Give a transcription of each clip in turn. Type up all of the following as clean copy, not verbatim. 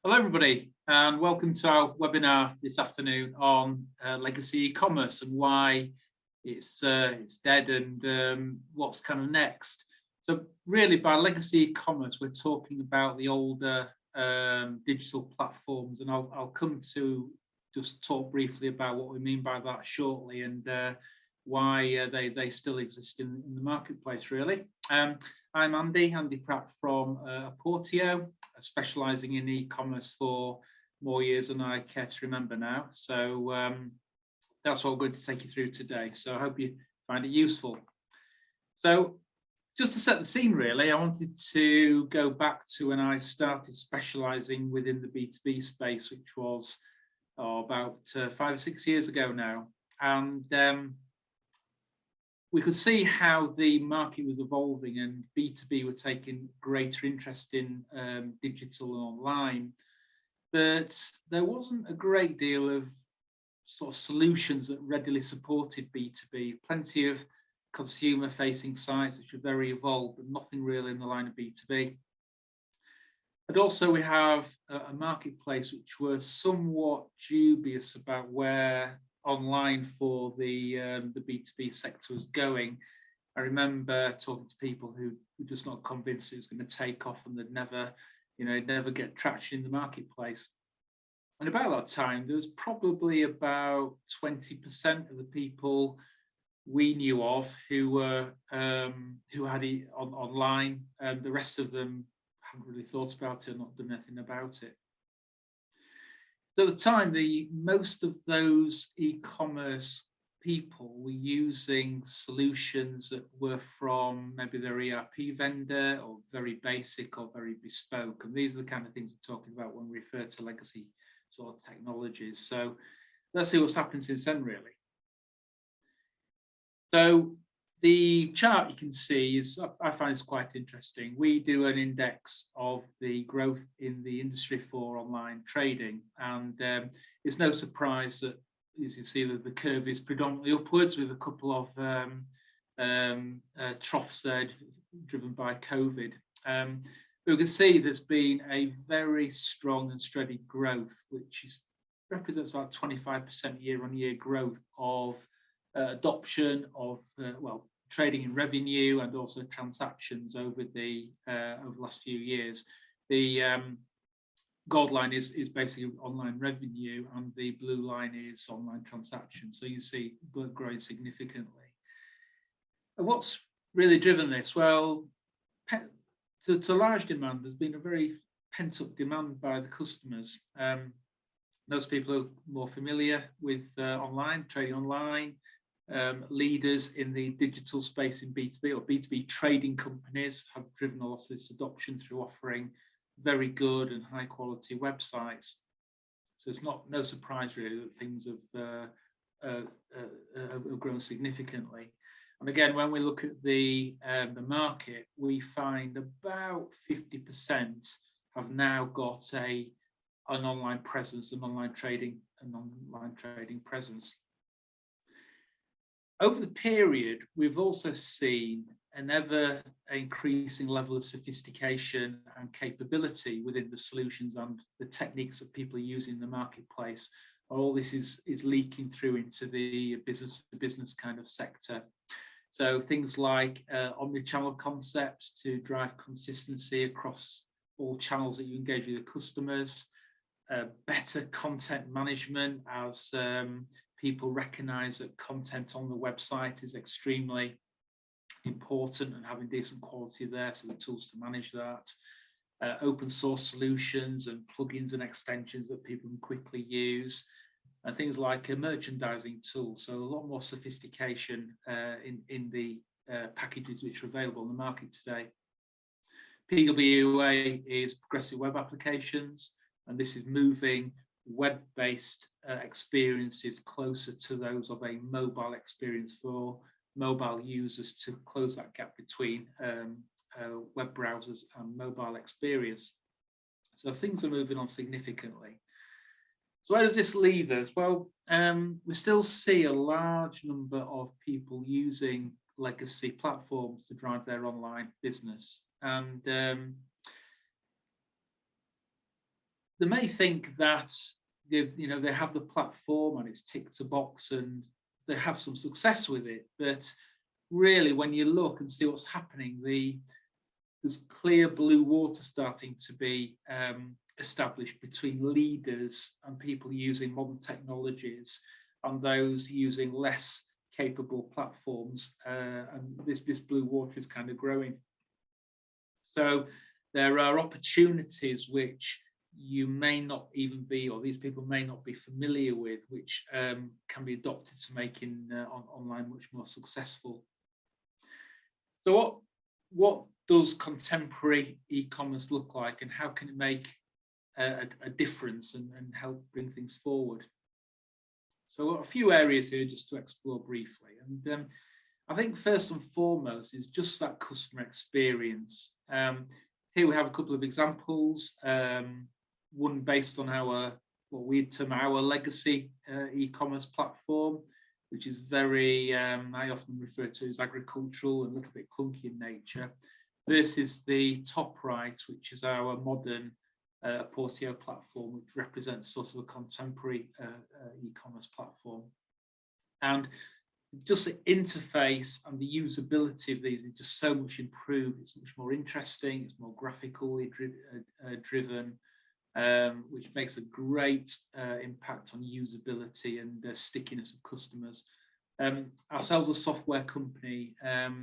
Hello everybody and welcome to our webinar this afternoon on legacy e-commerce and why it's dead and what's kind of next. So really by legacy e-commerce we're talking about the older digital platforms, and I'll come to just talk briefly about what we mean by that shortly and why they still exist in the marketplace really. I'm Andy Pratt from Portio, specialising in e-commerce for more years than I care to remember now. So that's what we're going to take you through today. So I hope you find it useful. So just to set the scene really, I wanted to go back to when I started specialising within the B2B space, which was about 5 or 6 years ago now. And we could see how the market was evolving and B2B were taking greater interest in digital and online, but there wasn't a great deal of sort of solutions that readily supported B2B. Plenty of consumer-facing sites which are very evolved, but nothing really in the line of B2B. And also we have a marketplace which was somewhat dubious about where online for the B2B sector was going. I remember talking to people who were just not convinced it was going to take off and they'd never get traction in the marketplace. And about that time, there was probably about 20% of the people we knew of who were who had it online, and the rest of them hadn't really thought about it, not done anything about it. So at the time, most of those e-commerce people were using solutions that were from maybe their ERP vendor or very basic or very bespoke. And these are the kind of things we're talking about when we refer to legacy sort of technologies. So let's see what's happened since then, really. So the chart you can see is, I find it's quite interesting. We do an index of the growth in the industry for online trading, and it's no surprise that, as you see, that the curve is predominantly upwards with a couple of troughs there driven by COVID. But we can see there's been a very strong and steady growth, which represents about 25% year-on-year growth of adoption of trading in revenue and also transactions over the last few years. The gold line is basically online revenue, and the blue line is online transactions. So you see growing significantly. And what's really driven this? Well, to large demand, there's been a very pent-up demand by the customers. Those people who are more familiar with trading online, leaders in the digital space in B2B or B2B trading companies have driven a lot of this adoption through offering very good and high quality websites. So it's no surprise really that things have grown significantly. And again, when we look at the market, we find about 50% have now got an online presence, an online trading presence. Over the period, we've also seen an ever increasing level of sophistication and capability within the solutions and the techniques that people are using in the marketplace. All this is leaking through into the business kind of sector. So things like omnichannel concepts to drive consistency across all channels that you engage with your customers, better content management as people recognize that content on the website is extremely important and having decent quality there, so the tools to manage that. Open source solutions and plugins and extensions that people can quickly use. And things like a merchandising tool, so a lot more sophistication in the packages which are available on the market today. PWA is progressive web applications, and this is moving web-based experiences closer to those of a mobile experience for mobile users to close that gap between web browsers and mobile experience. So things are moving on significantly. So where does this leave us? Well, we still see a large number of people using legacy platforms to drive their online business. And they may think that they have the platform and it's ticked a box and they have some success with it, but really when you look and see what's happening, there's clear blue water starting to be established between leaders and people using modern technologies and those using less capable platforms, and this blue water is kind of growing. So there are opportunities which you may not even be, or these people may not be familiar with, which can be adopted to making online much more successful. So what does contemporary e-commerce look like, and how can it make a difference and help bring things forward? So a few areas here just to explore briefly. And I think first and foremost is just that customer experience. Here we have a couple of examples, one based on what we term our legacy e-commerce platform, which is very, I often refer to as agricultural and a little bit clunky in nature, versus the top right, which is our modern Portio platform, which represents sort of a contemporary e-commerce platform. And just the interface and the usability of these is just so much improved. It's much more interesting, it's more graphically driven, which makes a great impact on usability and stickiness of customers. Ourselves, a software company, are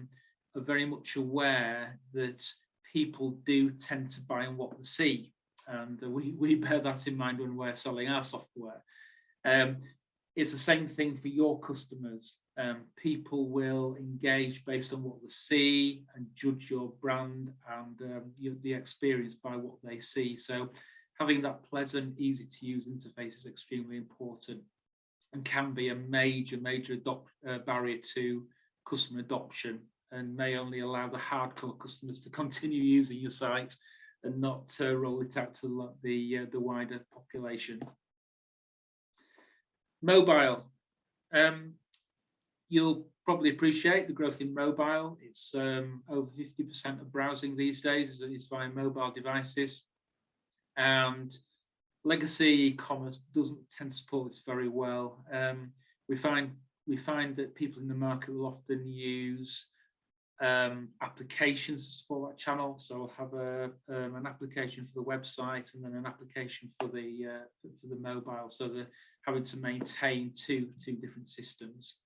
very much aware that people do tend to buy on what they see. And we bear that in mind when we're selling our software. It's the same thing for your customers. People will engage based on what they see and judge your brand and the experience by what they see. So having that pleasant, easy to use interface is extremely important and can be a major barrier to customer adoption, and may only allow the hardcore customers to continue using your site and not roll it out to the wider population. Mobile. You'll probably appreciate the growth in mobile. It's over 50% of browsing these days is via mobile devices. And legacy e-commerce doesn't tend to support this very well. We find that people in the market will often use applications to support that channel. So we'll have an application for the website and then an application for the mobile. So they're having to maintain two different systems.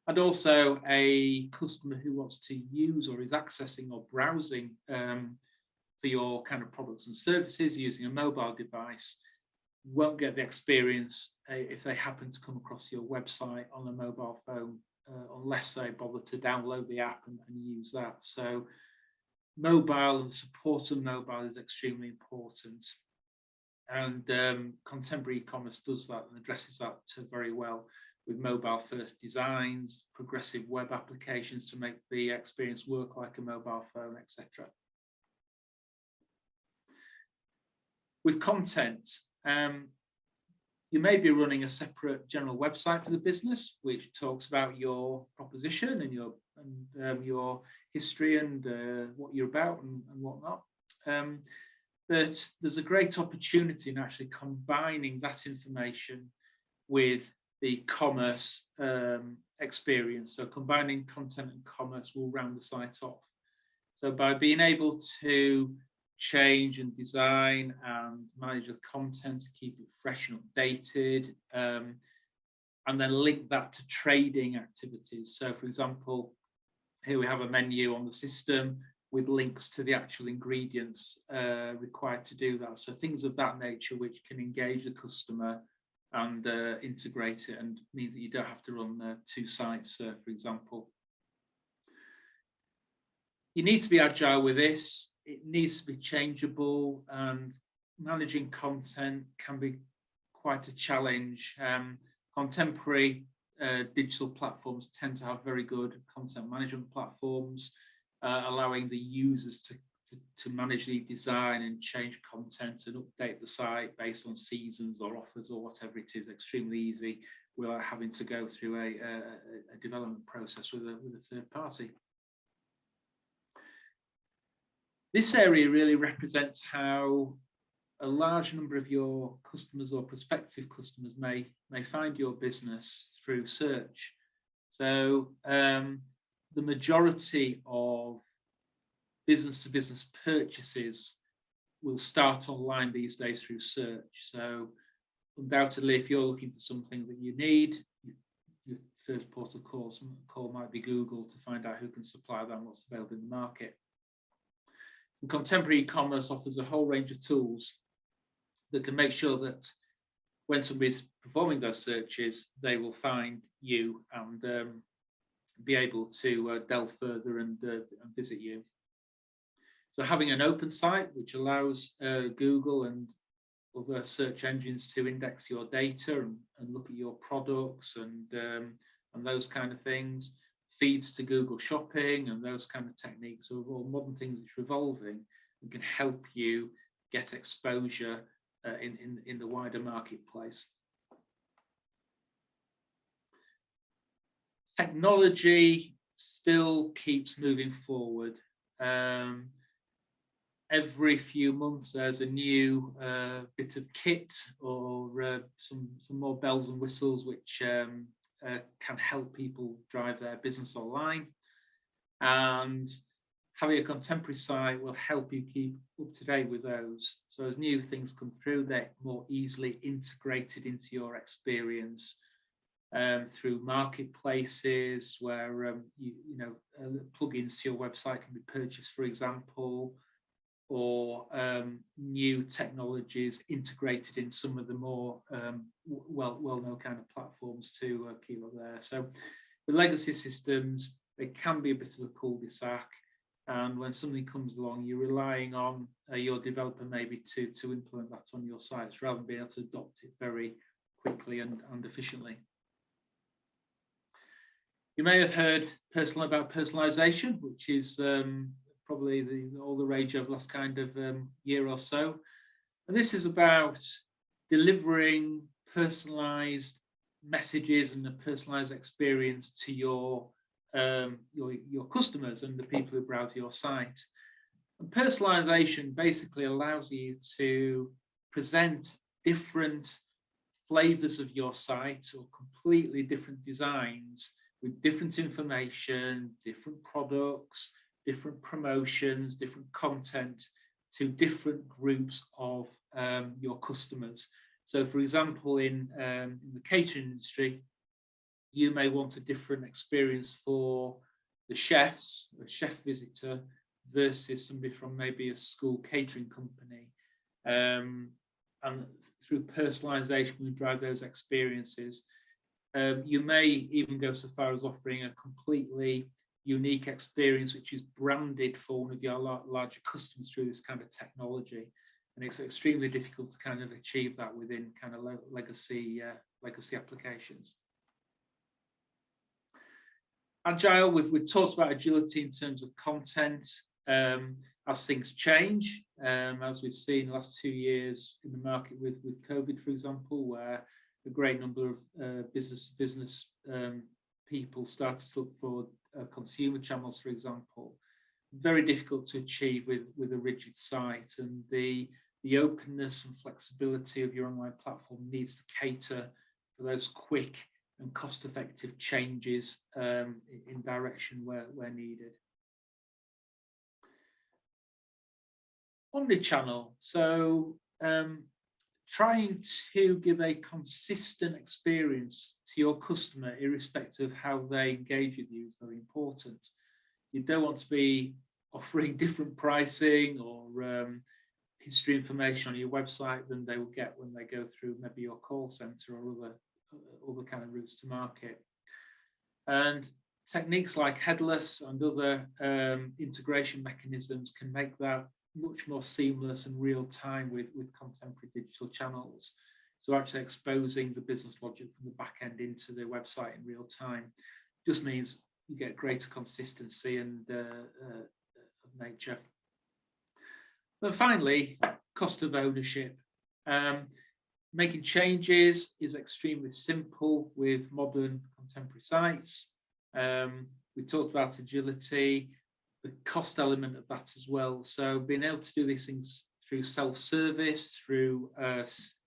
And also a customer who wants to use or is accessing or browsing for your kind of products and services using a mobile device won't get the experience if they happen to come across your website on a mobile phone, unless they bother to download the app and use that. So mobile and support of mobile is extremely important. And contemporary e-commerce does that and addresses that very well with mobile first designs, progressive web applications to make the experience work like a mobile phone, etc. With content, you may be running a separate general website for the business, which talks about your proposition and your history and what you're about and whatnot. But there's a great opportunity in actually combining that information with the commerce experience. So combining content and commerce will round the site off. So by being able to change and design and manage the content to keep it fresh and updated, and then link that to trading activities. So for example, here we have a menu on the system with links to the actual ingredients required to do that. So things of that nature which can engage the customer and integrate it and mean that you don't have to run two sites, for example. You need to be agile with this. It needs to be changeable, and managing content can be quite a challenge. Contemporary digital platforms tend to have very good content management platforms, allowing the users to manage the design and change content and update the site based on seasons or offers or whatever it is extremely easy without having to go through a development process with a third party. This area really represents how a large number of your customers or prospective customers may find your business through search. So the majority of business-to-business purchases will start online these days through search. So undoubtedly, if you're looking for something that you need, your first port of call might be Google to find out who can supply that and what's available in the market. And contemporary e-commerce offers a whole range of tools that can make sure that when somebody's performing those searches, they will find you and be able to delve further and visit you. So having an open site, which allows Google and other search engines to index your data and look at your products and those kind of things, feeds to Google Shopping and those kind of techniques are all modern things which are evolving and can help you get exposure in the wider marketplace. Technology still keeps moving forward. Every few months there's a new bit of kit or some more bells and whistles which can help people drive their business online. And having a contemporary site will help you keep up to date with those. So as new things come through, they're more easily integrated into your experience through marketplaces where plugins to your website can be purchased, for example, or new technologies integrated in some of the more well-known kind of platforms to keep up there. So the legacy systems, they can be a bit of a cul-de-sac, and when something comes along, you're relying on your developer maybe to implement that on your sites rather than being able to adopt it very quickly and efficiently. You may have heard about personalisation, which is probably all the rage over the last kind of year or so. And this is about delivering personalised messages and a personalised experience to your customers and the people who browse your site. And personalisation basically allows you to present different flavours of your site or completely different designs with different information, different products, different promotions, different content to different groups of your customers. So for example, in the catering industry, you may want a different experience for the chefs, a chef visitor, versus somebody from maybe a school catering company. And through personalisation, we drive those experiences. You may even go so far as offering a completely unique experience which is branded for one of your larger customers through this kind of technology, and it's extremely difficult to kind of achieve that within kind of legacy applications. Agile, we've talked about agility in terms of content as things change, as we've seen the last 2 years in the market with COVID, for example, where a great number of business people started to look for consumer channels, for example. Very difficult to achieve with a rigid site, and the openness and flexibility of your online platform needs to cater for those quick and cost-effective changes in direction where needed. Omnichannel, so trying to give a consistent experience to your customer, irrespective of how they engage with you, is very important. You don't want to be offering different pricing or history information on your website than they will get when they go through maybe your call center or other kind of routes to market. And techniques like headless and other integration mechanisms can make that much more seamless and real time with contemporary digital channels. So actually exposing the business logic from the back end into the website in real time just means you get greater consistency and of nature. But finally, cost of ownership. Making changes is extremely simple with modern contemporary sites. We talked about agility, the cost element of that as well. So being able to do these things through self-service, through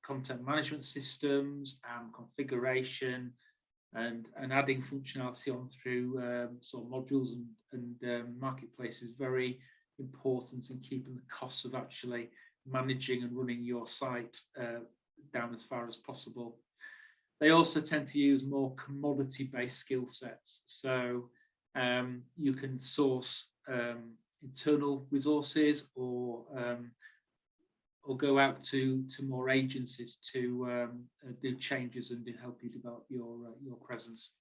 content management systems and configuration, and adding functionality on through sort of modules and marketplaces, very important in keeping the costs of actually managing and running your site down as far as possible. They also tend to use more commodity-based skill sets. So you can source internal resources or go out to more agencies to do changes and help you develop your presence.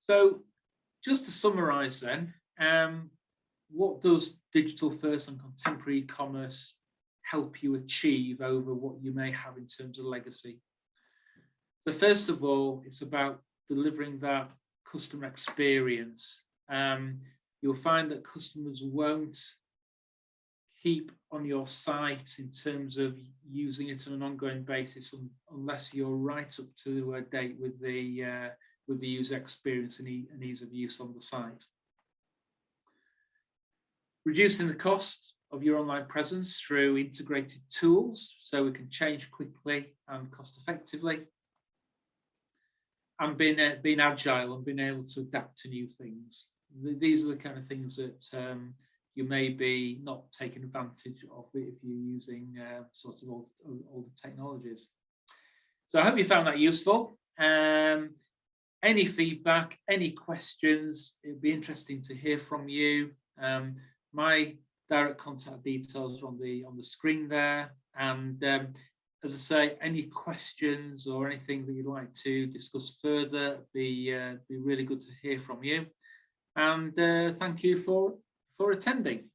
So just to summarize then, what does digital first and contemporary e-commerce help you achieve over what you may have in terms of legacy? So first of all, it's about delivering that customer experience. You'll find that customers won't keep on your site in terms of using it on an ongoing basis unless you're right up to date with the user experience and ease of use on the site. Reducing the cost of your online presence through integrated tools so we can change quickly and cost effectively, and being agile and being able to adapt to new things. These are the kind of things that you may be not taking advantage of if you're using sort of all the technologies. So I hope you found that useful. Any feedback, any questions, it'd be interesting to hear from you. My direct contact details are on the screen there, and as I say, any questions or anything that you'd like to discuss further, be really good to hear from you. And thank you for attending.